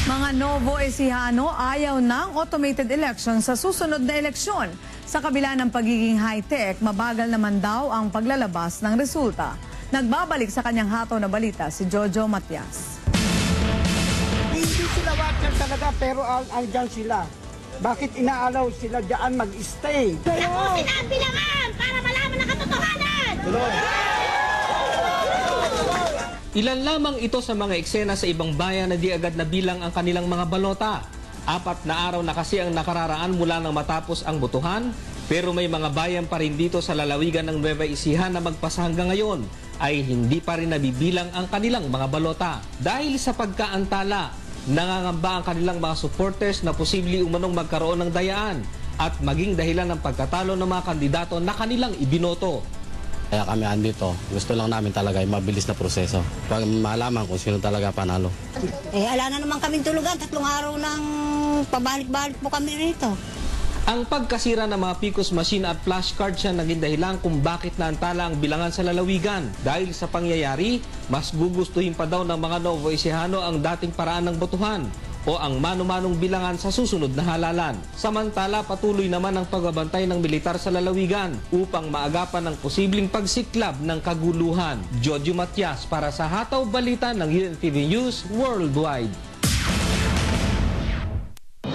Mga Novo Ecijano ayaw ng automated election sa susunod na eleksyon. Sa kabila ng pagiging high-tech, mabagal naman daw ang paglalabas ng resulta. Nagbabalik sa kanyang hataw na balita si Jojo Matias. Hindi sila watcher talaga pero andyan sila. Bakit inaalaw sila diyan mag-stay? Ako sinabi naman para malaman ang katotohanan! Ilan lamang ito sa mga eksena sa ibang bayan na di agad nabilang ang kanilang mga balota. 4 na araw na kasi ang nakararaan mula nang matapos ang botohan, pero may mga bayan pa rin dito sa lalawigan ng Nueva Ecija na magpasa hanggang ngayon ay hindi pa rin nabibilang ang kanilang mga balota. Dahil sa pagkaantala, nangangamba ang kanilang mga supporters na posibleng umanong magkaroon ng dayaan at maging dahilan ng pagkatalo ng mga kandidato na kanilang ibinoto. Kaya kami andito, gusto lang namin talaga yung mabilis na proseso. Pag malaman kung sino talaga panalo. Ala na naman kaming tulugan, 3 araw nang pabalik-balik po kami rito. Ang pagkasira ng mga PCOS machine at flashcard siya naging dahilan kung bakit naantala ang bilangan sa lalawigan. Dahil sa pangyayari, mas gugustuhin pa daw ng mga Novo Ecijano ang dating paraan ng botohan o ang mano-manong bilangan sa susunod na halalan. Samantala, patuloy naman ang pagbabantay ng militar sa lalawigan upang maagapan ang posibleng pagsiklab ng kaguluhan. Jojo Matias para sa Hataw Balita ng UNTV News Worldwide.